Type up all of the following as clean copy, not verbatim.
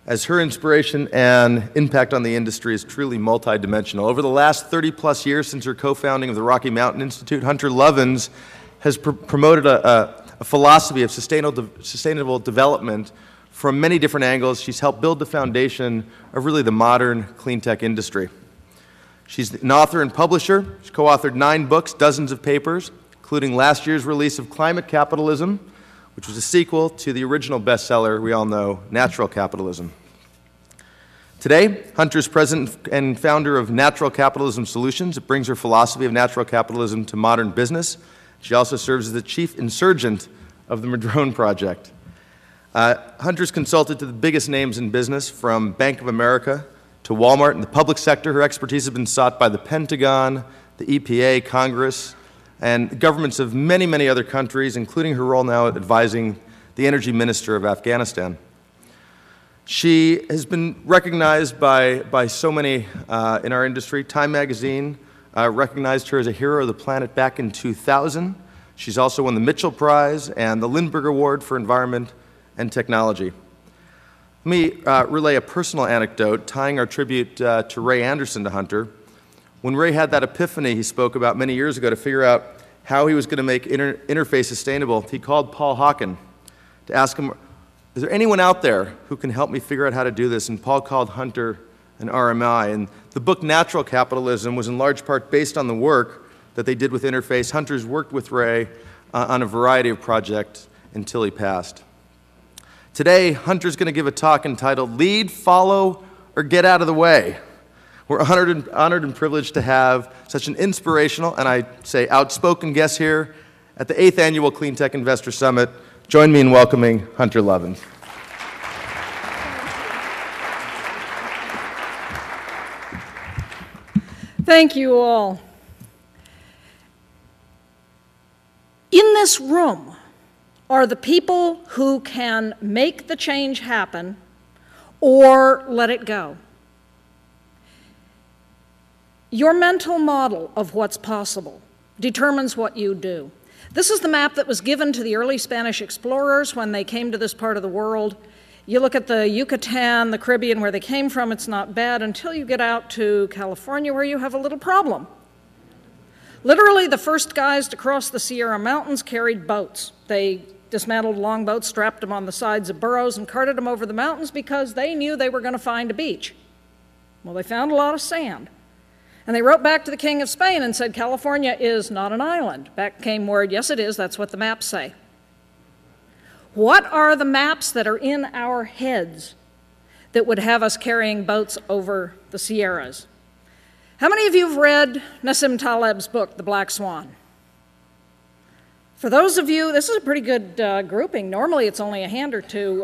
as her inspiration and impact on the industry is truly multidimensional. Over the last 30-plus years since her co-founding of the Rocky Mountain Institute, Hunter Lovins has promoted a philosophy of sustainable development from many different angles. She's helped build the foundation of really the modern clean tech industry. She's an author and publisher. She's co-authored 9 books, dozens of papers, including last year's release of Climate Capitalism, which was a sequel to the original bestseller we all know, Natural Capitalism. Today, Hunter is president and founder of Natural Capitalism Solutions. It brings her philosophy of natural capitalism to modern business. She also serves as the chief insurgent of the Madrone Project. Hunter's consulted to the biggest names in business, from Bank of America to Walmart. In the public sector, her expertise has been sought by the Pentagon, the EPA, Congress, and governments of many, many other countries, including her role now advising the energy minister of Afghanistan. She has been recognized by so many in our industry. Time magazine recognized her as a hero of the planet back in 2000. She's also won the Mitchell Prize and the Lindbergh Award for Environment and Technology. Let me relay a personal anecdote tying our tribute to Ray Anderson to Hunter. When Ray had that epiphany he spoke about many years ago to figure out how he was going to make interface sustainable, he called Paul Hawken to ask him, is there anyone out there who can help me figure out how to do this? And Paul called Hunter an RMI. And the book Natural Capitalism was in large part based on the work that they did with Interface. Hunter's worked with Ray on a variety of projects until he passed. Today, Hunter's going to give a talk entitled Lead, Follow, or Get Out of the Way. We're honored and privileged to have such an inspirational, and I say outspoken guest here at the 8th Annual Clean Tech Investor Summit. Join me in welcoming Hunter Lovins. Thank you all. In this room are the people who can make the change happen or let it go. Your mental model of what's possible determines what you do. This is the map that was given to the early Spanish explorers when they came to this part of the world. You look at the Yucatan, the Caribbean, where they came from, it's not bad until you get out to California, where you have a little problem. Literally, the first guys to cross the Sierra Mountains carried boats. They dismantled longboats, strapped them on the sides of burros, and carted them over the mountains because they knew they were going to find a beach. Well, they found a lot of sand. And they wrote back to the King of Spain and said, California is not an island. Back came word, yes it is, that's what the maps say. What are the maps that are in our heads that would have us carrying boats over the Sierras? How many of you have read Nassim Taleb's book, The Black Swan? For those of you, this is a pretty good grouping. Normally it's only a hand or two.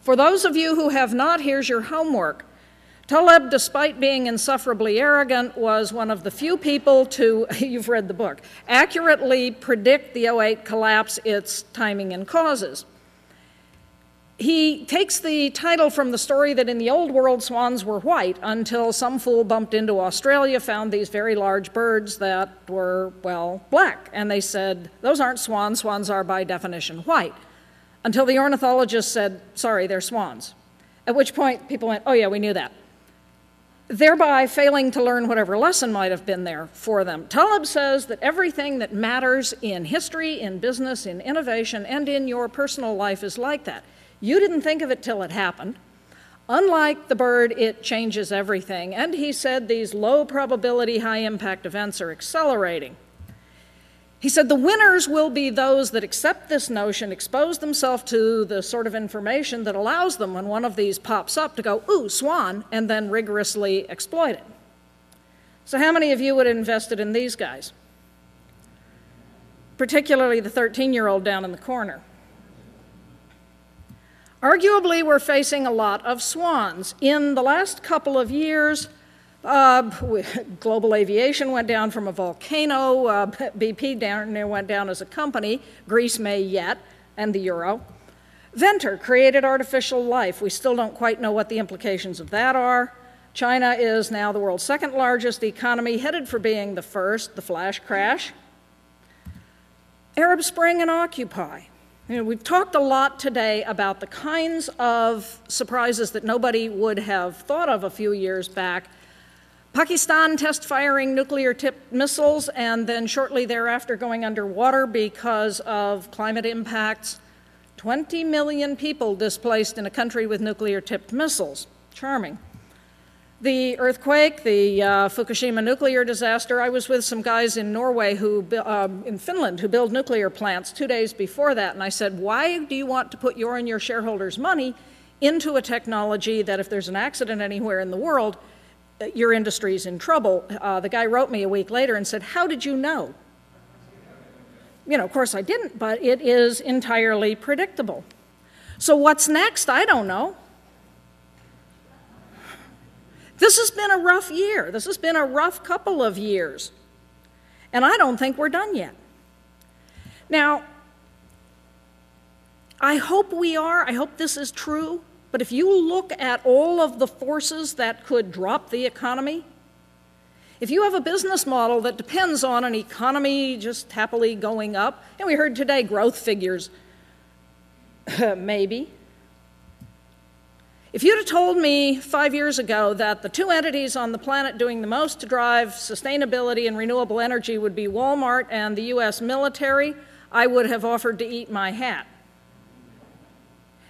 For those of you who have not, here's your homework. Taleb, despite being insufferably arrogant, was one of the few people to, you've read the book, accurately predict the 2008 collapse, its timing and causes. He takes the title from the story that in the old world swans were white until some fool bumped into Australia, found these very large birds that were, well, black. And they said, those aren't swans, swans are by definition white. Until the ornithologist said, sorry, they're swans. At which point people went, oh yeah, we knew that. Thereby failing to learn whatever lesson might have been there for them. Taleb says that everything that matters in history, in business, in innovation, and in your personal life is like that. You didn't think of it till it happened. Unlike the bird, it changes everything. And he said these low probability, high impact events are accelerating. He said the winners will be those that accept this notion, expose themselves to the sort of information that allows them, when one of these pops up, to go, ooh, swan, and then rigorously exploit it. So how many of you would have invested in these guys? Particularly the 13-year-old down in the corner. Arguably, we're facing a lot of swans. In the last couple of years, global aviation went down from a volcano. BP went down as a company. Greece may yet, and the euro. Venture created artificial life. We still don't quite know what the implications of that are. China is now the world's second largest economy, headed for being the first, the flash crash. Arab Spring and Occupy. You know, we've talked a lot today about the kinds of surprises that nobody would have thought of a few years back. Pakistan test firing nuclear-tipped missiles and then shortly thereafter going underwater because of climate impacts. 20 million people displaced in a country with nuclear-tipped missiles. Charming. The earthquake, the Fukushima nuclear disaster, I was with some guys in Norway in Finland who build nuclear plants 2 days before that, and I said, why do you want to put your and your shareholders' money into a technology that if there's an accident anywhere in the world, your industry's in trouble? The guy wrote me a week later and said, how did you know? You know, of course I didn't, but it is entirely predictable. So what's next? I don't know. This has been a rough year. This has been a rough couple of years. And I don't think we're done yet. Now, I hope we are. I hope this is true. But if you look at all of the forces that could drop the economy, if you have a business model that depends on an economy just happily going up, and we heard today growth figures, maybe. If you'd have told me 5 years ago that the two entities on the planet doing the most to drive sustainability and renewable energy would be Walmart and the US military, I would have offered to eat my hat.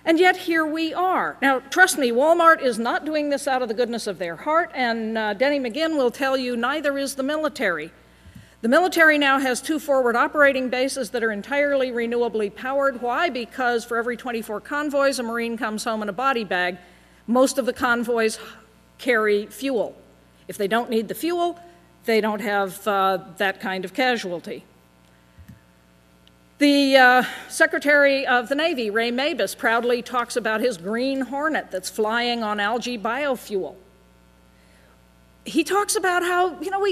And yet here we are. Now, trust me, Walmart is not doing this out of the goodness of their heart, and Denny McGinn will tell you neither is the military. The military now has 2 forward operating bases that are entirely renewably powered. Why? Because for every 24 convoys, a Marine comes home in a body bag. Most of the convoys carry fuel. If they don't need the fuel, they don't have that kind of casualty. The Secretary of the Navy, Ray Mabus, proudly talks about his Green Hornet that's flying on algae biofuel. He talks about how, you know,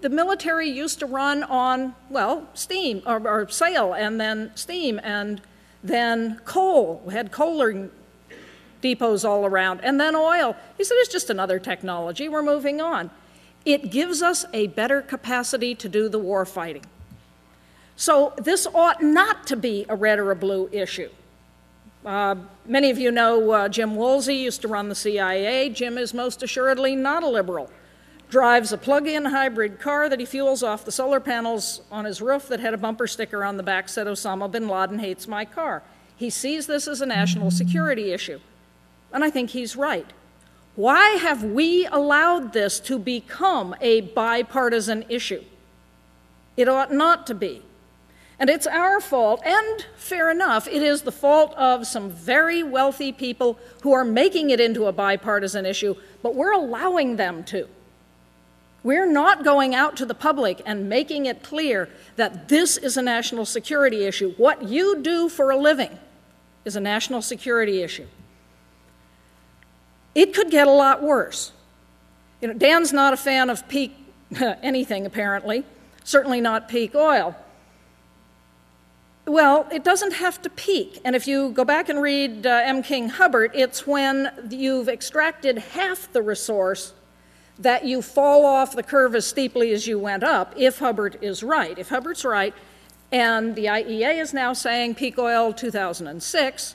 the military used to run on, well, steam, or sail, and then steam, and then coal. We had coaling depots all around, and then oil. He said, it's just another technology. We're moving on. It gives us a better capacity to do the war fighting. So this ought not to be a red or a blue issue. Many of you know Jim Woolsey used to run the CIA. Jim is most assuredly not a liberal. Drives a plug-in hybrid car that he fuels off the solar panels on his roof that had a bumper sticker on the back that said, Osama bin Laden hates my car. He sees this as a national security issue. And I think he's right. Why have we allowed this to become a bipartisan issue? It ought not to be. And it's our fault, and fair enough, it is the fault of some very wealthy people who are making it into a bipartisan issue, but we're allowing them to. We're not going out to the public and making it clear that this is a national security issue. What you do for a living is a national security issue. It could get a lot worse. You know, Dan's not a fan of peak anything, apparently, certainly not peak oil. Well, it doesn't have to peak. And if you go back and read M. King Hubbard, it's when you've extracted half the resource that you fall off the curve as steeply as you went up, if Hubbard is right. If Hubbard's right, and the IEA is now saying peak oil 2006,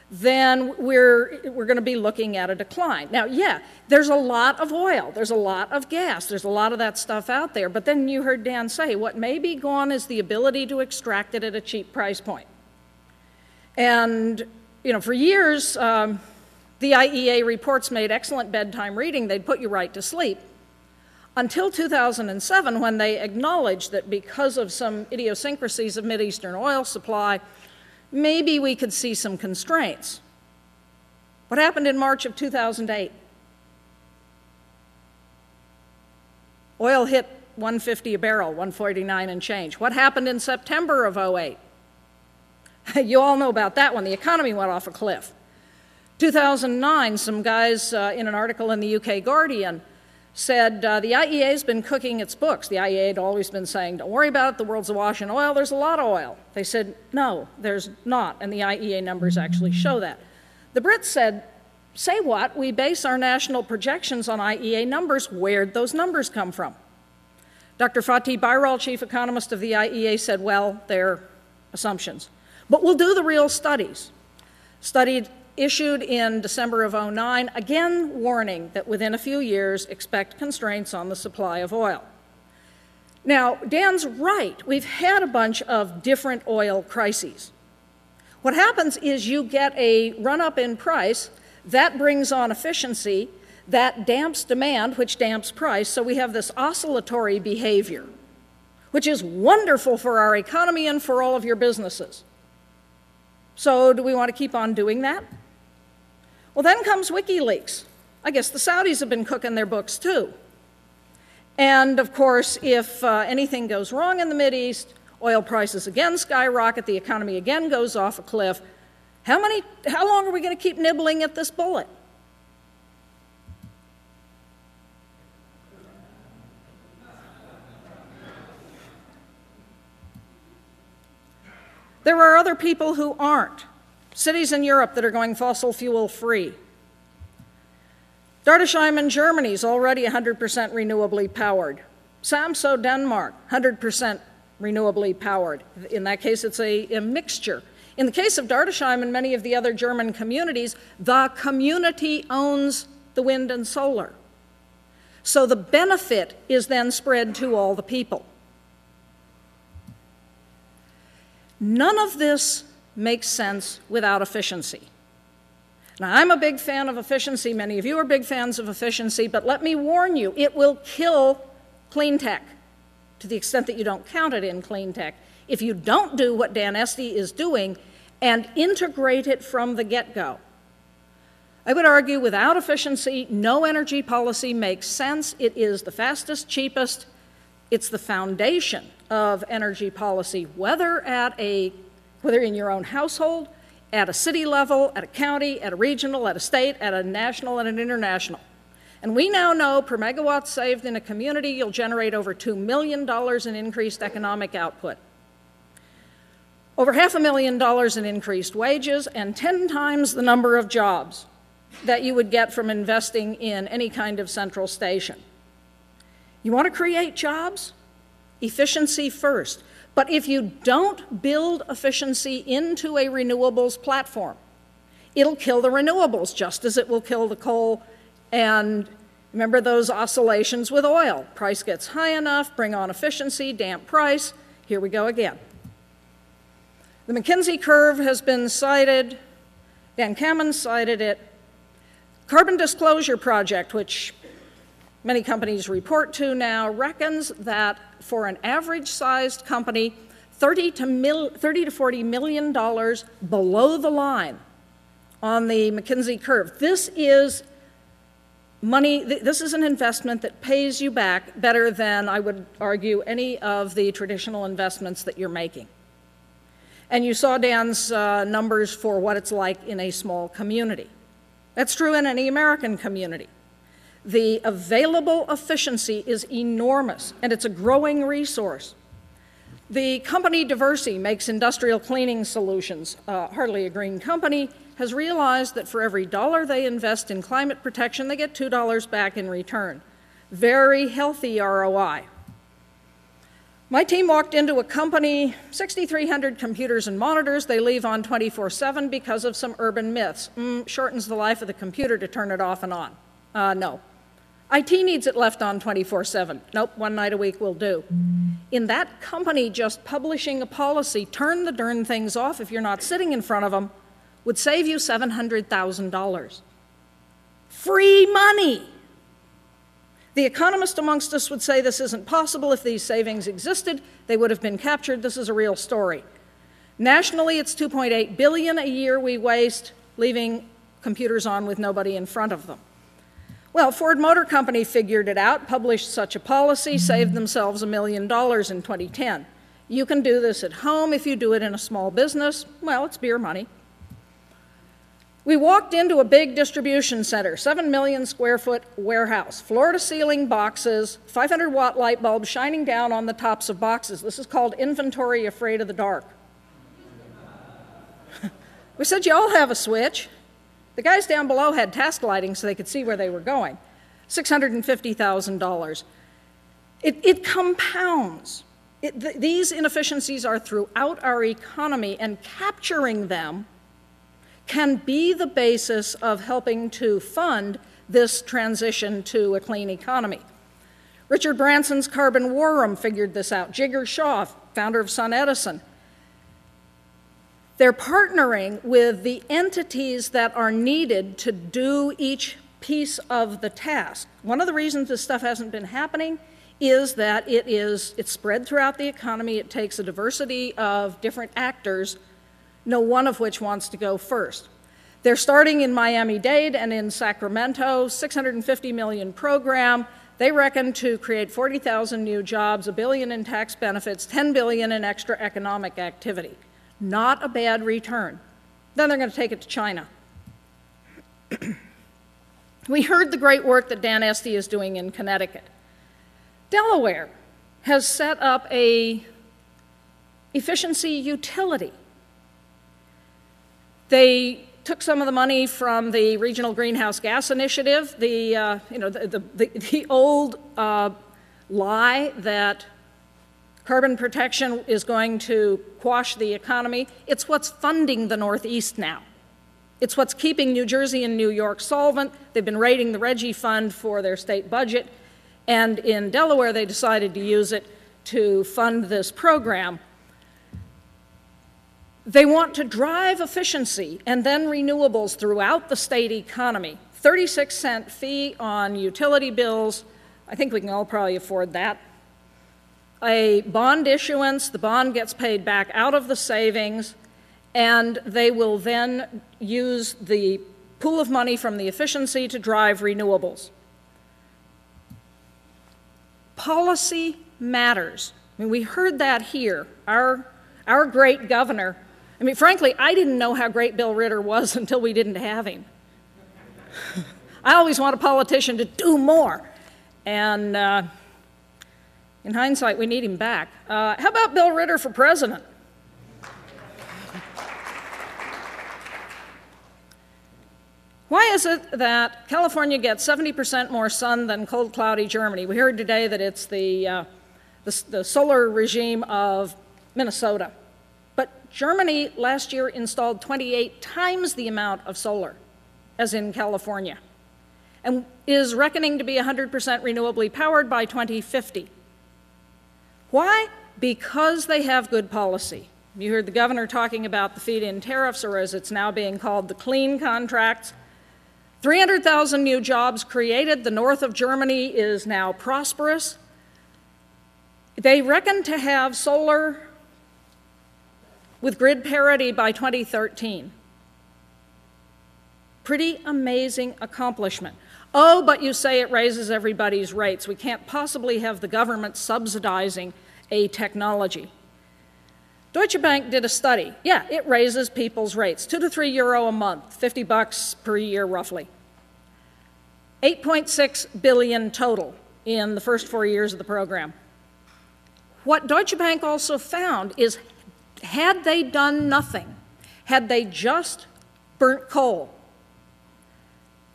then we're going to be looking at a decline. Now, yeah, there's a lot of oil, there's a lot of gas, there's a lot of that stuff out there, but then you heard Dan say what may be gone is the ability to extract it at a cheap price point. And, you know, for years, the IEA reports made excellent bedtime reading. They'd put you right to sleep. Until 2007, when they acknowledged that because of some idiosyncrasies of Mideastern oil supply, maybe we could see some constraints. What happened in March of 2008? Oil hit 150 a barrel, 149 and change. What happened in September of 2008? You all know about that one. The economy went off a cliff. 2009, some guys in an article in the UK Guardian said the IEA has been cooking its books. The IEA had always been saying, don't worry about it, the world's awash in oil, there's a lot of oil. They said, no, there's not, and the IEA numbers actually show that. The Brits said, say what? We base our national projections on IEA numbers. Where'd those numbers come from? Dr. Fatih Birol, chief economist of the IEA, said, well, they're assumptions. But we'll do the real studies. Study issued in December of '09, again warning that within a few years, expect constraints on the supply of oil. Now, Dan's right. We've had a bunch of different oil crises. What happens is you get a run-up in price, that brings on efficiency, that damps demand, which damps price, so we have this oscillatory behavior, which is wonderful for our economy and for all of your businesses. So do we want to keep on doing that? Well, then comes WikiLeaks. I guess the Saudis have been cooking their books too. And of course, if anything goes wrong in the Mideast, oil prices again skyrocket, the economy again goes off a cliff. How long are we going to keep nibbling at this bullet? There are other people who aren't. Cities in Europe that are going fossil fuel free. Dardesheim in Germany is already 100% renewably powered. Samso, Denmark, 100% renewably powered. In that case, it's a mixture. In the case of Dardesheim and many of the other German communities, the community owns the wind and solar. So the benefit is then spread to all the people. None of this makes sense without efficiency. Now, I'm a big fan of efficiency. Many of you are big fans of efficiency, but let me warn you, it will kill clean tech to the extent that you don't count it in clean tech. If you don't do what Dan Esty is doing and integrate it from the get-go. I would argue without efficiency, no energy policy makes sense. It is the fastest, cheapest. It's the foundation of energy policy, whether in your own household, at a city level, at a county, at a regional, at a state, at a national, and an international. And we now know per megawatt saved in a community, you'll generate over $2 million in increased economic output. Over $500,000 in increased wages, and 10 times the number of jobs that you would get from investing in any kind of central station. You want to create jobs? Efficiency first. But if you don't build efficiency into a renewables platform, it'll kill the renewables just as it will kill the coal. And remember those oscillations with oil. Price gets high enough, bring on efficiency, damp price. Here we go again. The McKinsey curve has been cited. Dan Kamen cited it. Carbon Disclosure Project, which many companies report to now, reckons that for an average-sized company, $30 to $40 million below the line on the McKinsey curve. This is money, this is an investment that pays you back better than, I would argue, any of the traditional investments that you're making. And you saw Dan's numbers for what it's like in a small community. That's true in any American community. The available efficiency is enormous, and it's a growing resource. The company Diversity makes industrial cleaning solutions. Hardly a green company has realized that for every dollar they invest in climate protection, they get $2 back in return. Very healthy ROI. My team walked into a company, 6,300 computers and monitors. They leave on 24/7 because of some urban myths. Shortens the life of the computer to turn it off and on. No. IT needs it left on 24/7. Nope, one night a week will do. In that company, just publishing a policy, turn the darn things off if you're not sitting in front of them, would save you $700,000. Free money. The economist amongst us would say this isn't possible. If these savings existed, they would have been captured. This is a real story. Nationally, it's $2.8 billion a year we waste leaving computers on with nobody in front of them. Well, Ford Motor Company figured it out, published such a policy, saved themselves $1 million in 2010. You can do this at home. If you do it in a small business, well, it's beer money. We walked into a big distribution center, 7 million square foot warehouse, floor-to-ceiling boxes, 500-watt light bulbs shining down on the tops of boxes. This is called inventory afraid of the dark. We said, you all have a switch. The guys down below had task lighting so they could see where they were going. $650,000. It compounds. These inefficiencies are throughout our economy, and capturing them can be the basis of helping to fund this transition to a clean economy. Richard Branson's Carbon War Room figured this out. Jigar Shah, founder of Sun Edison. They're partnering with the entities that are needed to do each piece of the task. One of the reasons this stuff hasn't been happening is that it's spread throughout the economy. It takes a diversity of different actors, no one of which wants to go first. They're starting in Miami-Dade and in Sacramento, $650 million program. They reckon to create 40,000 new jobs, $1 billion in tax benefits, $10 billion in extra economic activity. Not a bad return. Then they're going to take it to China. We heard the great work that Dan Esty is doing in Connecticut. Delaware has set up a efficiency utility. They took some of the money from the Regional Greenhouse Gas Initiative, the old lie that carbon protection is going to quash the economy. It's what's funding the Northeast now. It's what's keeping New Jersey and New York solvent. They've been raiding the Reggie Fund for their state budget. And in Delaware, they decided to use it to fund this program. They want to drive efficiency and then renewables throughout the state economy. 36-cent fee on utility bills. I think we can all probably afford that. A bond issuance, the bond gets paid back out of the savings, and they will then use the pool of money from the efficiency to drive renewables. Policy matters. I mean, we heard that here. Our great governor, I mean, frankly, I didn't know how great Bill Ritter was until we didn't have him. I always want a politician to do more. And in hindsight, we need him back. How about Bill Ritter for president? Why is it that California gets 70% more sun than cold, cloudy Germany? We heard today that it's the solar regime of Minnesota. But Germany last year installed 28 times the amount of solar as in California, and is reckoning to be 100% renewably powered by 2050. Why? Because they have good policy. You heard the governor talking about the feed-in tariffs, or as it's now being called, the clean contracts. 300,000 new jobs created. The north of Germany is now prosperous. They reckon to have solar with grid parity by 2013. Pretty amazing accomplishment. Oh, but you say it raises everybody's rates. We can't possibly have the government subsidizing a technology. Deutsche Bank did a study. Yeah, it raises people's rates, €2 to €3 a month, $50 per year roughly. 8.6 billion total in the first 4 years of the program. What Deutsche Bank also found is, had they done nothing, had they just burnt coal,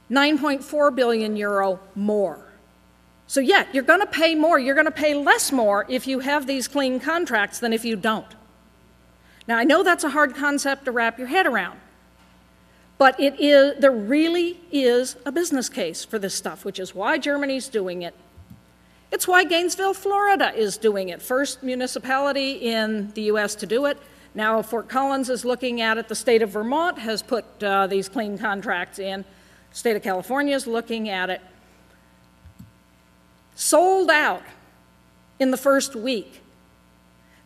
9.4 billion euro more. So yeah, you're going to pay more. You're going to pay less more if you have these clean contracts than if you don't. Now, I know that's a hard concept to wrap your head around, but there really is a business case for this stuff, which is why Germany's doing it. It's why Gainesville, Florida is doing it. First municipality in the U.S. to do it. Now Fort Collins is looking at it. The state of Vermont has put these clean contracts in. The state of California is looking at it. Sold out in the first week.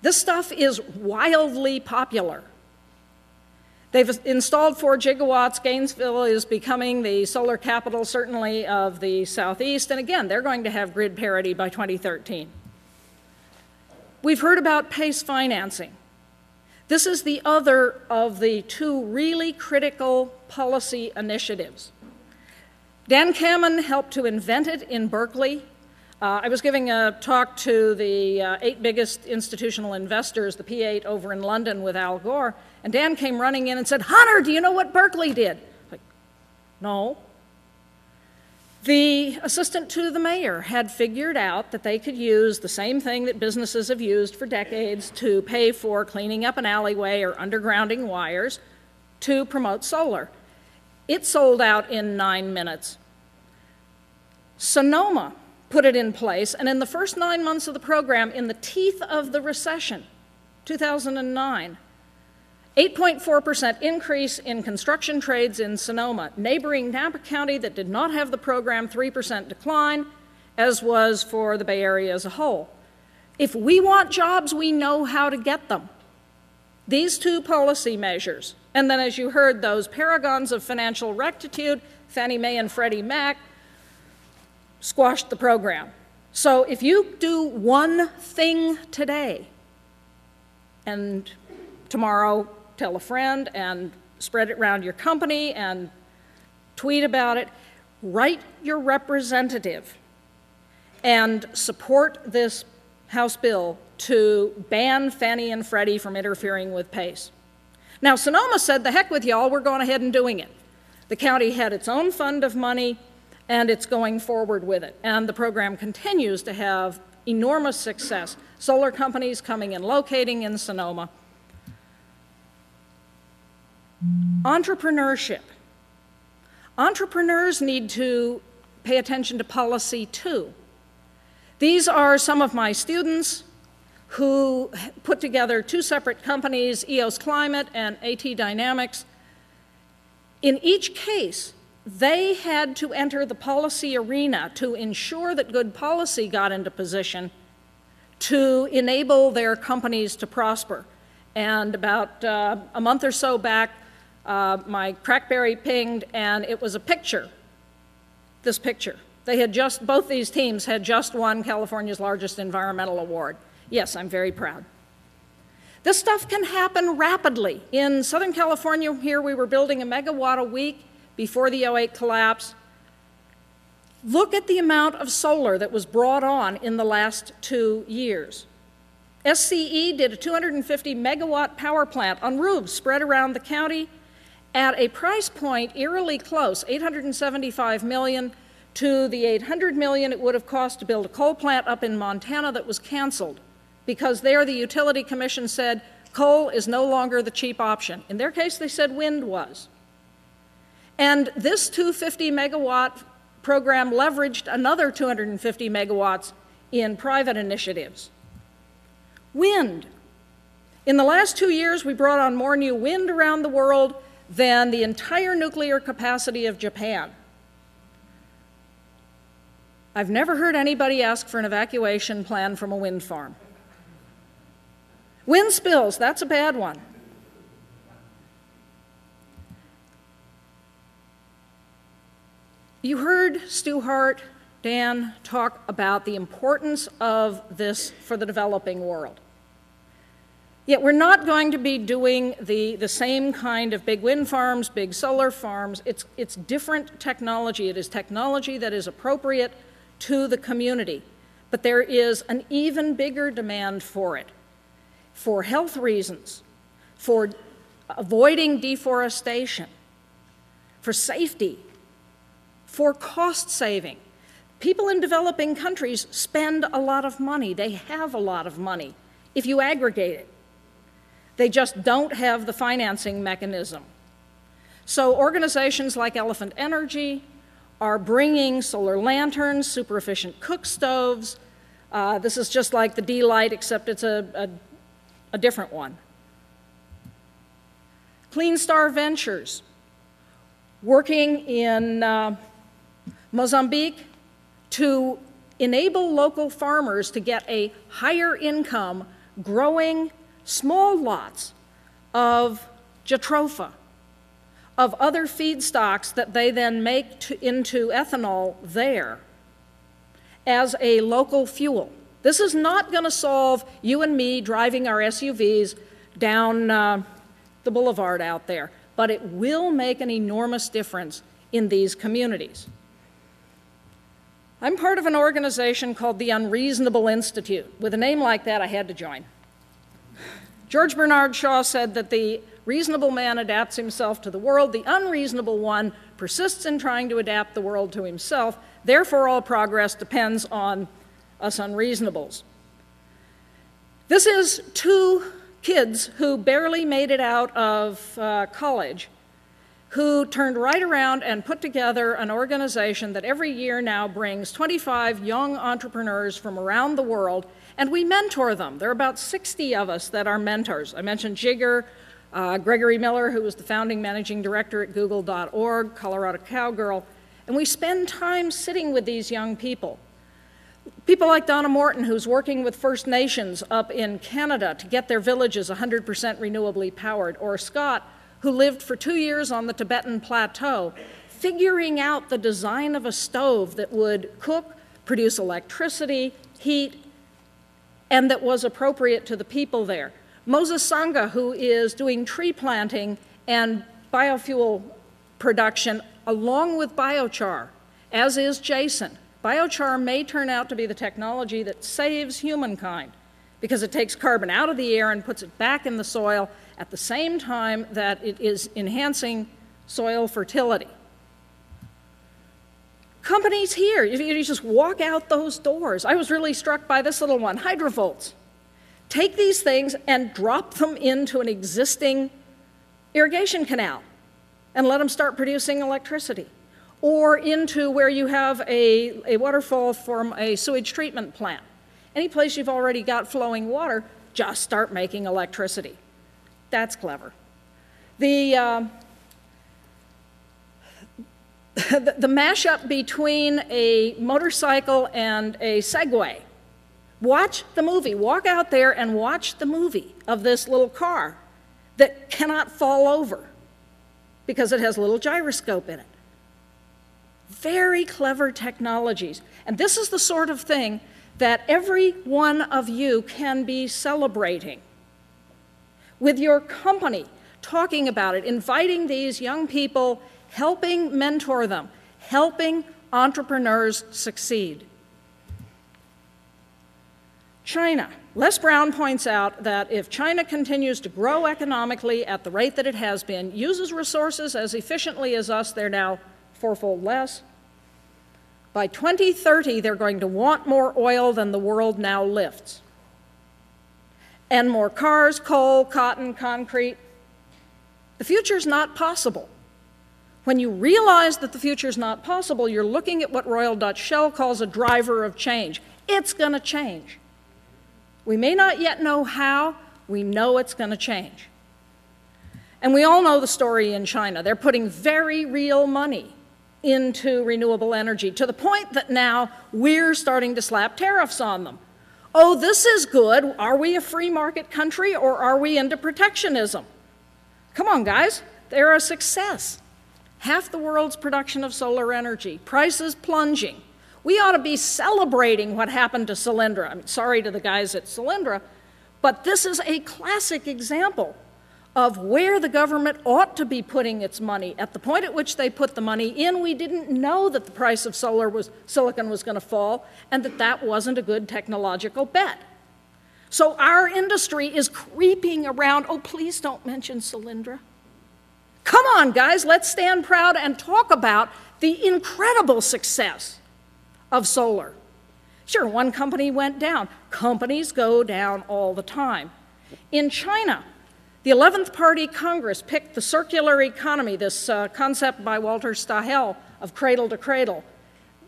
This stuff is wildly popular. They've installed 4 gigawatts. Gainesville is becoming the solar capital, certainly, of the Southeast. And again, they're going to have grid parity by 2013. We've heard about PACE financing. This is the other of the 2 really critical policy initiatives. Dan Kamen helped to invent it in Berkeley. I was giving a talk to the 8 biggest institutional investors, the P8 over in London with Al Gore, and Dan came running in and said, "Hunter, do you know what Berkeley did?" Like, no. The assistant to the mayor had figured out that they could use the same thing that businesses have used for decades to pay for cleaning up an alleyway or undergrounding wires to promote solar. It sold out in 9 minutes. Sonoma put it in place, and in the first 9 months of the program, in the teeth of the recession, 2009, 8.4% increase in construction trades in Sonoma. Neighboring Napa County that did not have the program, 3% decline, as was for the Bay Area as a whole. If we want jobs, we know how to get them. These two policy measures, and then as you heard, those paragons of financial rectitude, Fannie Mae and Freddie Mac, squashed the program. So if you do one thing today, and tomorrow tell a friend and spread it around your company and tweet about it, write your representative and support this House bill to ban Fannie and Freddie from interfering with PACE. Now, Sonoma said, the heck with y'all, we're going ahead and doing it. The county had its own fund of money, and it's going forward with it. And the program continues to have enormous success. Solar companies coming and locating in Sonoma. Entrepreneurship. Entrepreneurs need to pay attention to policy too. These are some of my students who put together two separate companies, EOS Climate and AT Dynamics. In each case, they had to enter the policy arena to ensure that good policy got into position to enable their companies to prosper. And about a month or so back, my Crackberry pinged, and it was a picture, this picture. They had just, both these teams had just won California's largest environmental award. Yes, I'm very proud. This stuff can happen rapidly. In Southern California here, we were building a megawatt a week before the 08 collapse. Look at the amount of solar that was brought on in the last 2 years. SCE did a 250 megawatt power plant on roofs spread around the county at a price point eerily close, $875 million to the $800 million it would have cost to build a coal plant up in Montana that was canceled because there the utility commission said coal is no longer the cheap option. In their case, they said wind was. And this 250 megawatt program leveraged another 250 megawatts in private initiatives. Wind. In the last 2 years, we brought on more new wind around the world than the entire nuclear capacity of Japan. I've never heard anybody ask for an evacuation plan from a wind farm. Wind spills, that's a bad one. You heard Stu Hart, Dan talk about the importance of this for the developing world. Yet we're not going to be doing the same kind of big wind farms, big solar farms. It's different technology. It is technology that is appropriate to the community. But there is an even bigger demand for it, for health reasons, for avoiding deforestation, for safety, for cost saving. People in developing countries spend a lot of money. They have a lot of money if you aggregate it. They just don't have the financing mechanism. So organizations like Elephant Energy are bringing solar lanterns, super efficient cook stoves. This is just like the D-Light, except it's a different one. Clean Star Ventures, working in Mozambique to enable local farmers to get a higher income growing small lots of jatropha, of other feedstocks that they then make into ethanol there as a local fuel. This is not going to solve you and me driving our SUVs down the boulevard out there, but it will make an enormous difference in these communities. I'm part of an organization called the Unreasonable Institute. With a name like that, I had to join. George Bernard Shaw said that the reasonable man adapts himself to the world. The unreasonable one persists in trying to adapt the world to himself. Therefore, all progress depends on us unreasonables. This is two kids who barely made it out of college, who turned right around and put together an organization that every year now brings 25 young entrepreneurs from around the world, and we mentor them. There are about 60 of us that are mentors. I mentioned Jigger, Gregory Miller, who was the founding managing director at Google.org, Colorado Cowgirl, and we spend time sitting with these young people. People like Donna Morton, who's working with First Nations up in Canada to get their villages 100% renewably powered, or Scott, who lived for 2 years on the Tibetan plateau, figuring out the design of a stove that would cook, produce electricity, heat, and that was appropriate to the people there. Moses Sangha, who is doing tree planting and biofuel production along with biochar, as is Jason. Biochar may turn out to be the technology that saves humankind because it takes carbon out of the air and puts it back in the soil at the same time that it is enhancing soil fertility. Companies here, if you just walk out those doors. I was really struck by this little one, hydrovolts. Take these things and drop them into an existing irrigation canal and let them start producing electricity. Or into where you have a waterfall from a sewage treatment plant. Any place you've already got flowing water, just start making electricity. That's clever. The mashup between a motorcycle and a Segway. Watch the movie. Walk out there and watch the movie of this little car that cannot fall over because it has a little gyroscope in it. Very clever technologies. And this is the sort of thing that every one of you can be celebrating with your company, talking about it, inviting these young people, helping mentor them, helping entrepreneurs succeed. China. Les Brown points out that if China continues to grow economically at the rate that it has been, uses resources as efficiently as us, they're now fourfold less. By 2030, they're going to want more oil than the world now lifts. And more cars, coal, cotton, concrete. The future's not possible. When you realize that the future's not possible, you're looking at what Royal Dutch Shell calls a driver of change. It's going to change. We may not yet know how, we know it's going to change. And we all know the story in China. They're putting very real money into renewable energy to the point that now we're starting to slap tariffs on them. Oh, this is good. Are we a free market country or are we into protectionism? Come on, guys. They're a success. Half the world's production of solar energy, prices plunging. We ought to be celebrating what happened to Solyndra. I'm sorry to the guys at Solyndra, but this is a classic example of where the government ought to be putting its money. At the point at which they put the money in, we didn't know that the price of silicon was going to fall and that that wasn't a good technological bet. So our industry is creeping around. Oh, please don't mention Solyndra. Come on, guys, let's stand proud and talk about the incredible success of solar. Sure, one company went down. Companies go down all the time. In China, the 11th Party Congress picked the circular economy, this concept by Walter Stahel of cradle to cradle.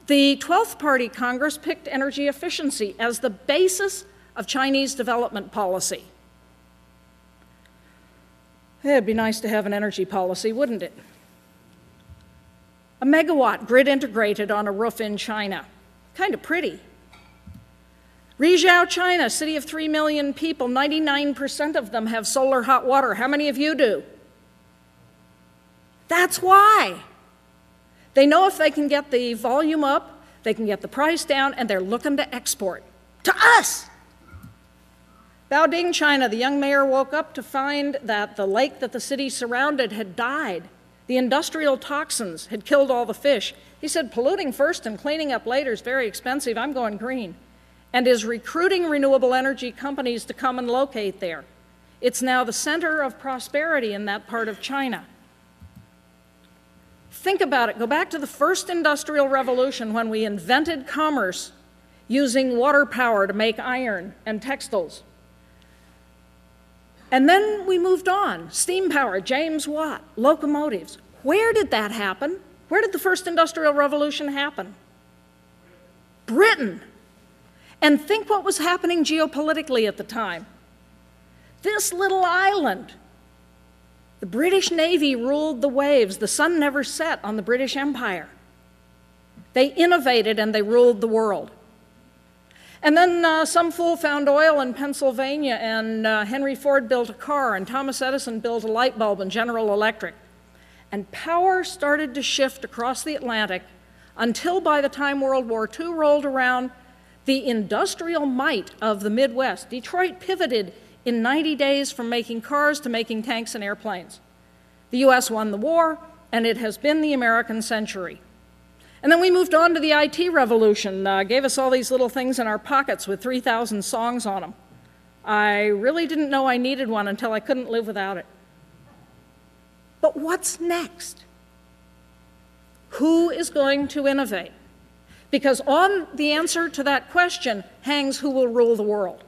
The 12th Party Congress picked energy efficiency as the basis of Chinese development policy. It'd be nice to have an energy policy, wouldn't it? A megawatt grid integrated on a roof in China. Kind of pretty. Rizhao, China, city of 3 million people, 99% of them have solar hot water. How many of you do? That's why. They know if they can get the volume up, they can get the price down, and they're looking to export. To us! Baoding, China, the young mayor woke up to find that the lake that the city surrounded had died. The industrial toxins had killed all the fish. He said, polluting first and cleaning up later is very expensive. I'm going green. And is recruiting renewable energy companies to come and locate there. It's now the center of prosperity in that part of China. Think about it. Go back to the first industrial revolution when we invented commerce using water power to make iron and textiles. And then we moved on. Steam power, James Watt, locomotives. Where did that happen? Where did the first industrial revolution happen? Britain. And think what was happening geopolitically at the time. This little island. The British Navy ruled the waves. The sun never set on the British Empire. They innovated and they ruled the world. And then some fool found oil in Pennsylvania, and Henry Ford built a car, and Thomas Edison built a light bulb, and General Electric. And power started to shift across the Atlantic until by the time World War II rolled around, the industrial might of the Midwest. Detroit pivoted in 90 days from making cars to making tanks and airplanes. The US won the war, and it has been the American century. And then we moved on to the IT revolution, gave us all these little things in our pockets with 3,000 songs on them. I really didn't know I needed one until I couldn't live without it. But what's next? Who is going to innovate? Because on the answer to that question hangs who will rule the world.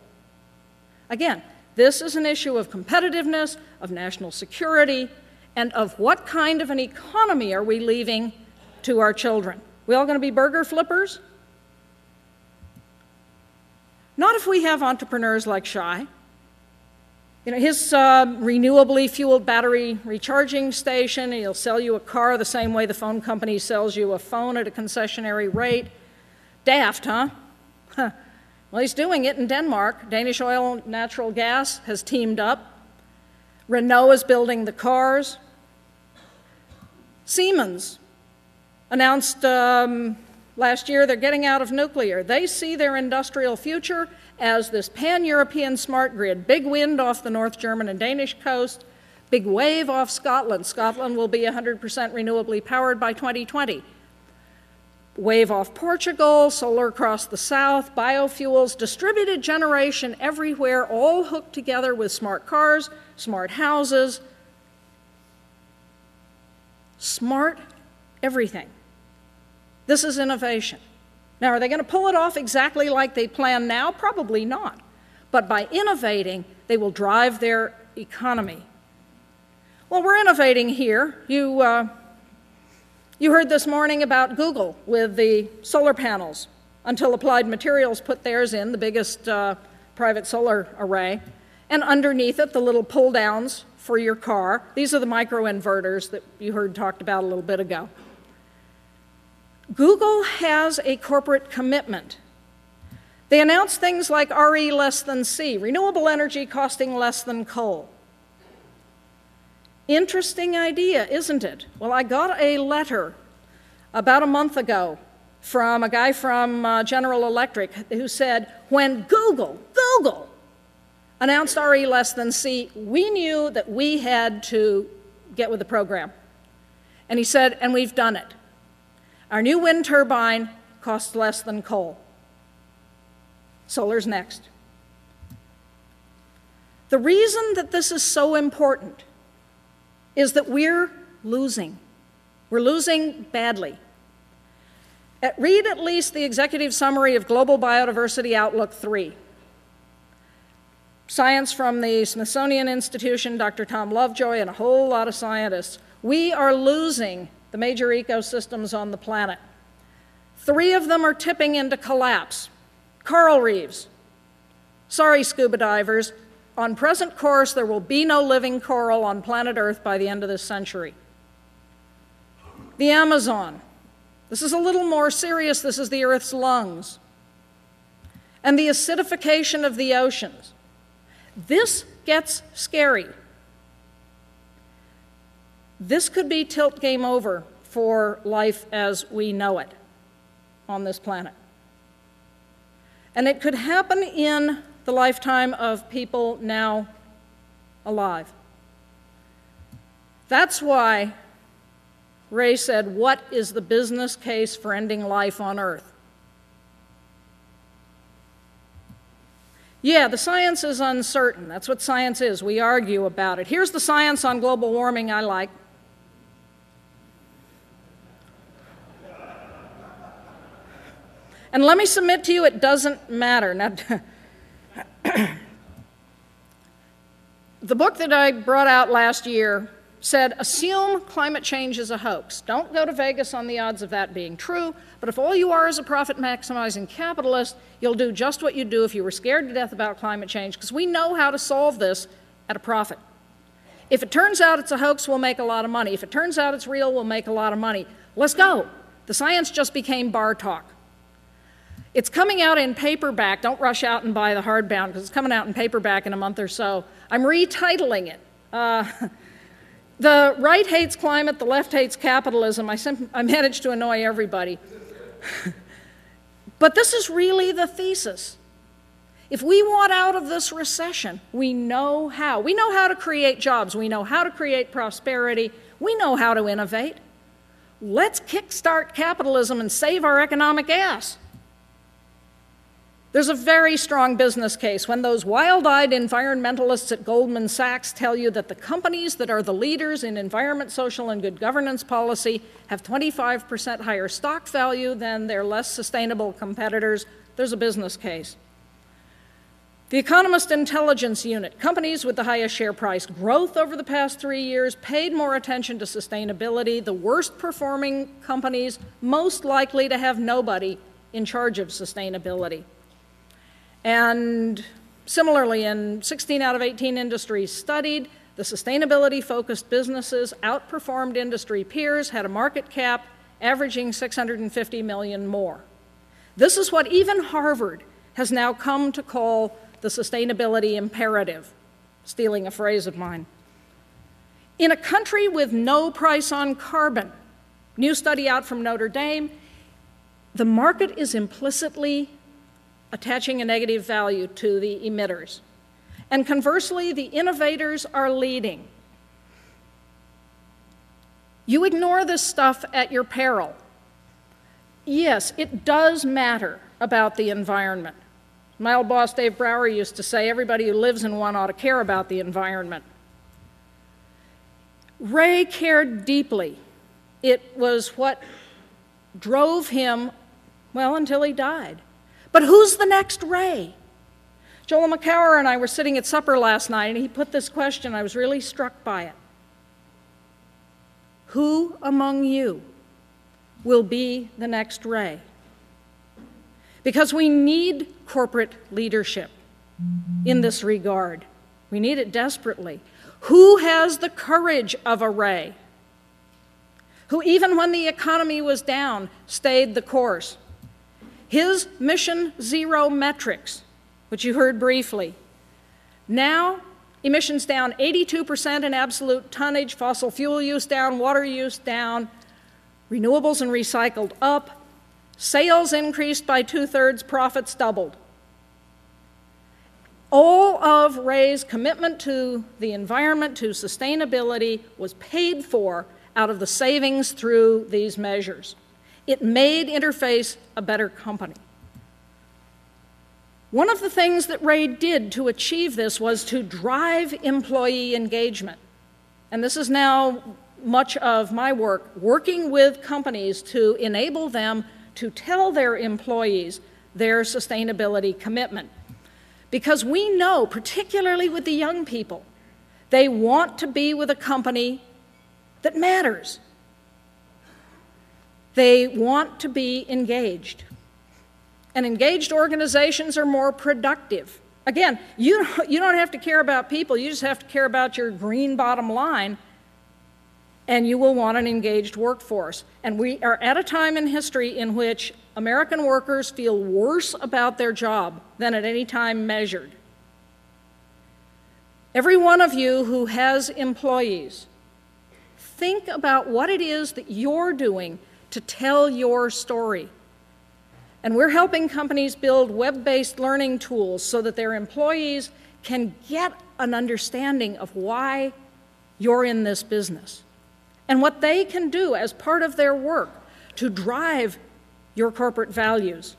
Again, this is an issue of competitiveness, of national security, and of what kind of an economy are we leaving to our children. We all going to be burger flippers? Not if we have entrepreneurs like Shai. You know, his renewably fueled battery recharging station, he'll sell you a car the same way the phone company sells you a phone at a concessionary rate. Daft, huh? Well, he's doing it in Denmark. Danish Oil and Natural Gas has teamed up. Renault is building the cars. Siemens announced last year they're getting out of nuclear. They see their industrial future as this pan-European smart grid. Big wind off the North German and Danish coast, big wave off Scotland. Scotland will be 100% renewably powered by 2020. Wave off Portugal, solar across the south, biofuels, distributed generation everywhere, all hooked together with smart cars, smart houses, smart everything. This is innovation. Now, are they going to pull it off exactly like they plan now? Probably not. But by innovating, they will drive their economy. Well, we're innovating here. You heard this morning about Google with the solar panels. Until Applied Materials put theirs in, the biggest private solar array, and underneath it, the little pull-downs for your car. These are the microinverters that you heard talked about a little bit ago. Google has a corporate commitment. They announced things like RE less than C, renewable energy costing less than coal. Interesting idea, isn't it? Well, I got a letter about a month ago from a guy from General Electric who said, when Google announced RE less than C, we knew that we had to get with the program. And he said, and we've done it. Our new wind turbine costs less than coal. Solar's next. The reason that this is so important is that we're losing. We're losing badly. Read at least the executive summary of Global Biodiversity Outlook 3. Science from the Smithsonian Institution, Dr. Tom Lovejoy, and a whole lot of scientists. We are losing the major ecosystems on the planet. 3 of them are tipping into collapse. Coral reefs. Sorry, scuba divers. On present course, there will be no living coral on planet Earth by the end of this century. The Amazon. This is a little more serious. This is the Earth's lungs. And the acidification of the oceans. This gets scary. This could be tilt game over for life as we know it on this planet. And it could happen in the lifetime of people now alive. That's why Ray said, what is the business case for ending life on Earth? Yeah, the science is uncertain. That's what science is. We argue about it. Here's the science on global warming I like. And let me submit to you, it doesn't matter. Now, the book that I brought out last year said, assume climate change is a hoax. Don't go to Vegas on the odds of that being true, but if all you are is a profit-maximizing capitalist, you'll do just what you'd do if you were scared to death about climate change, because we know how to solve this at a profit. If it turns out it's a hoax, we'll make a lot of money. If it turns out it's real, we'll make a lot of money. Let's go. The science just became bar talk. It's coming out in paperback. Don't rush out and buy the hardbound, because it's coming out in paperback in a month or so. I'm retitling it. The right hates climate, the left hates capitalism. I managed to annoy everybody. But this is really the thesis. If we want out of this recession, we know how. We know how to create jobs. We know how to create prosperity. We know how to innovate. Let's kickstart capitalism and save our economic ass. There's a very strong business case when those wild-eyed environmentalists at Goldman Sachs tell you that the companies that are the leaders in environment, social, and good governance policy have 25% higher stock value than their less sustainable competitors. There's a business case. The Economist Intelligence Unit, companies with the highest share price growth over the past 3 years, paid more attention to sustainability. The worst performing companies most likely to have nobody in charge of sustainability. And similarly, in 16 out of 18 industries studied, the sustainability-focused businesses outperformed industry peers, had a market cap averaging $650 million more. This is what even Harvard has now come to call the sustainability imperative, stealing a phrase of mine. In a country with no price on carbon, new study out from Notre Dame, the market is implicitly attaching a negative value to the emitters. And conversely, the innovators are leading. You ignore this stuff at your peril. Yes, it does matter about the environment. My old boss, Dave Brower, used to say, everybody who lives in one ought to care about the environment. Ray cared deeply. It was what drove him, well, until he died. But who's the next Ray? Joel McCower and I were sitting at supper last night, and he put this question. I was really struck by it. Who among you will be the next Ray? Because we need corporate leadership in this regard. We need it desperately. Who has the courage of a Ray? Who, even when the economy was down, stayed the course? His Mission Zero metrics, which you heard briefly. Now, emissions down 82% in absolute tonnage, fossil fuel use down, water use down, renewables and recycled up, sales increased by 2/3, profits doubled. All of Ray's commitment to the environment, to sustainability, was paid for out of the savings through these measures. It made Interface a better company. One of the things that Ray did to achieve this was to drive employee engagement. And this is now much of my work, working with companies to enable them to tell their employees their sustainability commitment. Because we know, particularly with the young people, they want to be with a company that matters. They want to be engaged. And engaged organizations are more productive. Again, you don't have to care about people, you just have to care about your green bottom line, and you will want an engaged workforce. And we are at a time in history in which American workers feel worse about their job than at any time measured. Every one of you who has employees, think about what it is that you're doing to tell your story. And we're helping companies build web-based learning tools so that their employees can get an understanding of why you're in this business and what they can do as part of their work to drive your corporate values.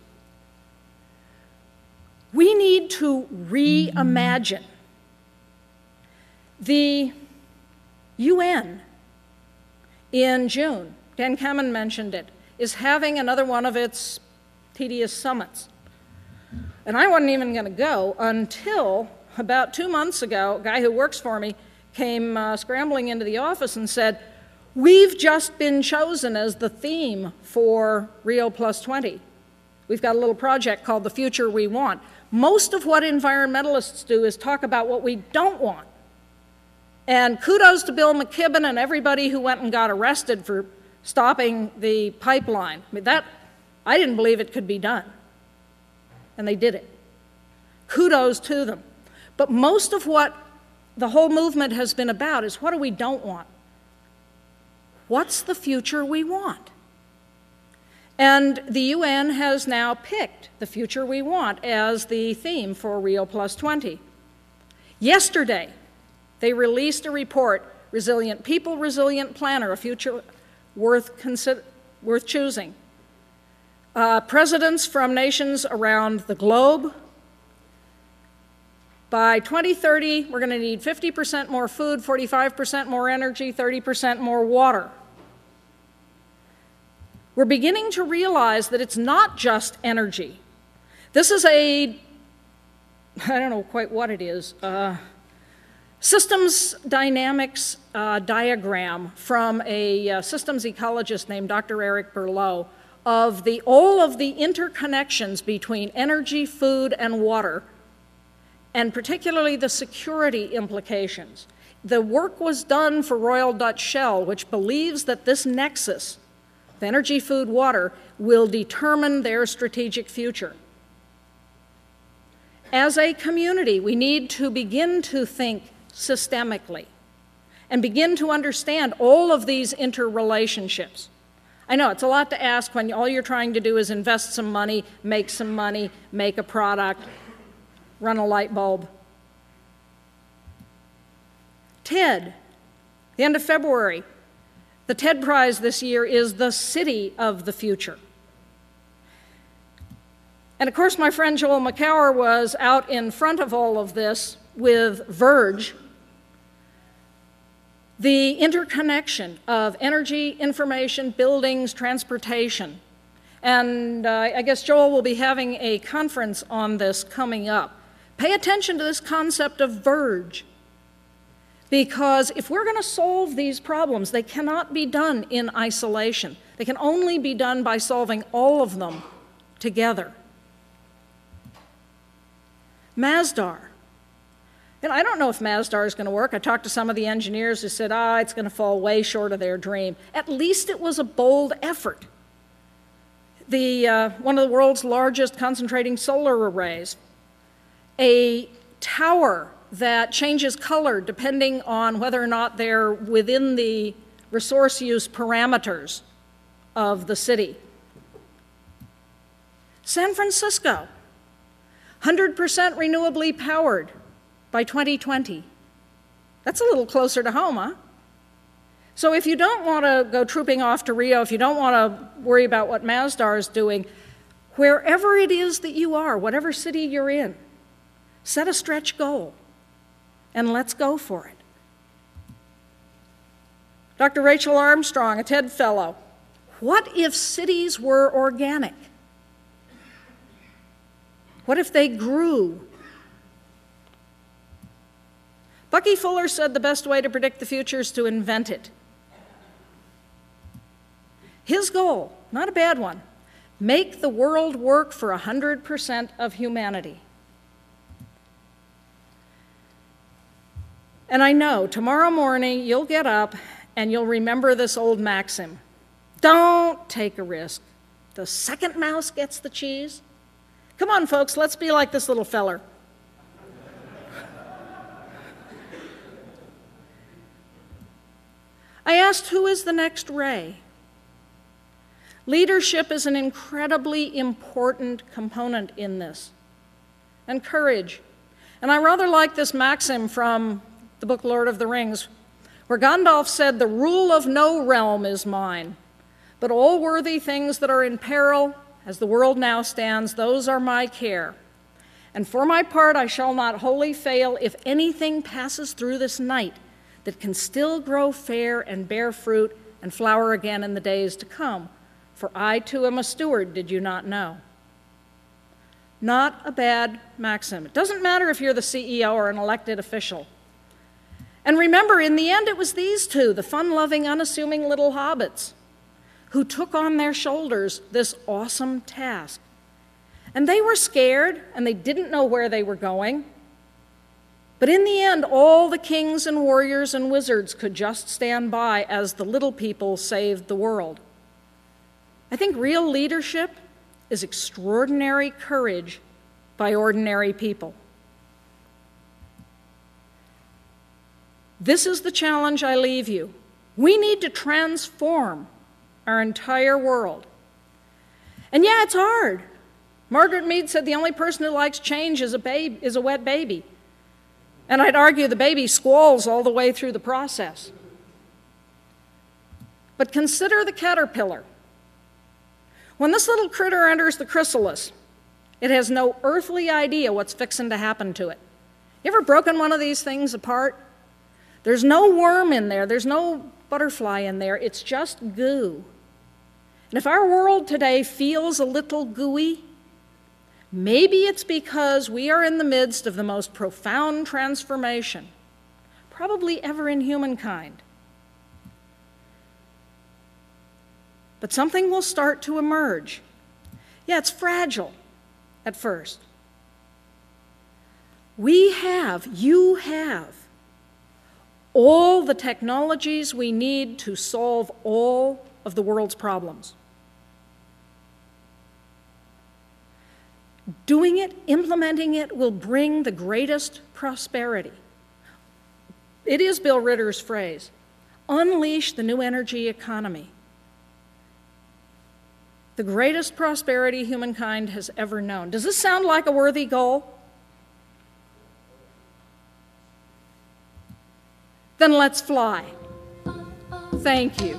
We need to reimagine. The UN in June, Dan Kamen mentioned it, is having another one of its tedious summits. And I wasn't even going to go until about 2 months ago, a guy who works for me came scrambling into the office and said, "We've just been chosen as the theme for Rio Plus 20. We've got a little project called The Future We Want." Most of what environmentalists do is talk about what we don't want. And kudos to Bill McKibben and everybody who went and got arrested for stopping the pipeline. I mean, I didn't believe it could be done. And they did it. Kudos to them. But most of what the whole movement has been about is what do we don't want? What's the future we want? And the UN has now picked the future we want as the theme for Rio Plus 20. Yesterday, they released a report, Resilient People, Resilient Planner, a future worth choosing. Presidents from nations around the globe. By 2030, we're going to need 50% more food, 45% more energy, 30% more water. We're beginning to realize that it's not just energy. This is I don't know quite what it is, systems dynamics diagram from a systems ecologist named Dr. Eric Berlow of all of the interconnections between energy, food, and water, and particularly the security implications. The work was done for Royal Dutch Shell, which believes that this nexus of energy, food, water will determine their strategic future. As a community, we need to begin to think systemically and begin to understand all of these interrelationships. I know it's a lot to ask when all you're trying to do is invest some money, make a product, run a light bulb. TED, the end of February. The TED Prize this year is the city of the future. And of course, my friend Joel McCower was out in front of all of this with Verge. The interconnection of energy, information, buildings, transportation. And I guess Joel will be having a conference on this coming up. Pay attention to this concept of Verge. Because if we're going to solve these problems, they cannot be done in isolation. They can only be done by solving all of them together. Masdar. And I don't know if Masdar is going to work. I talked to some of the engineers who said, it's going to fall way short of their dream. At least it was a bold effort. One of the world's largest concentrating solar arrays. A tower that changes color depending on whether or not they're within the resource use parameters of the city. San Francisco, 100% renewably powered by 2020. That's a little closer to home, huh? So if you don't want to go trooping off to Rio, if you don't want to worry about what Masdar is doing, wherever it is that you are, whatever city you're in, set a stretch goal and let's go for it. Dr. Rachel Armstrong, a TED Fellow. What if cities were organic? What if they grew? Bucky Fuller said the best way to predict the future is to invent it. His goal, not a bad one, make the world work for 100% of humanity. And I know tomorrow morning you'll get up and you'll remember this old maxim. Don't take a risk. The second mouse gets the cheese. Come on, folks, let's be like this little feller. I asked, who is the next Ray? Leadership is an incredibly important component in this, and courage. And I rather like this maxim from the book Lord of the Rings, where Gandalf said, "The rule of no realm is mine, but all worthy things that are in peril, as the world now stands, those are my care. And for my part, I shall not wholly fail if anything passes through this night that can still grow fair and bear fruit and flower again in the days to come. For I too am a steward, did you not know? Not a bad maxim. It doesn't matter if you're the CEO or an elected official. And remember, in the end, it was these two, the fun-loving, unassuming little hobbits, who took on their shoulders this awesome task. And they were scared, and they didn't know where they were going. But in the end, all the kings and warriors and wizards could just stand by as the little people saved the world. I think real leadership is extraordinary courage by ordinary people. This is the challenge I leave you. We need to transform our entire world. And yeah, it's hard. Margaret Mead said the only person who likes change is a wet baby. And I'd argue the baby squalls all the way through the process. But consider the caterpillar. When this little critter enters the chrysalis, it has no earthly idea what's fixing to happen to it. You ever broken one of these things apart? There's no worm in there, there's no butterfly in there, it's just goo. And if our world today feels a little gooey, maybe it's because we are in the midst of the most profound transformation, probably ever in humankind. But something will start to emerge. Yeah, it's fragile at first. You have, all the technologies we need to solve all of the world's problems. Doing it, implementing it, will bring the greatest prosperity. It is Bill Ritter's phrase, unleash the new energy economy. The greatest prosperity humankind has ever known. Does this sound like a worthy goal? Then let's fly. Thank you.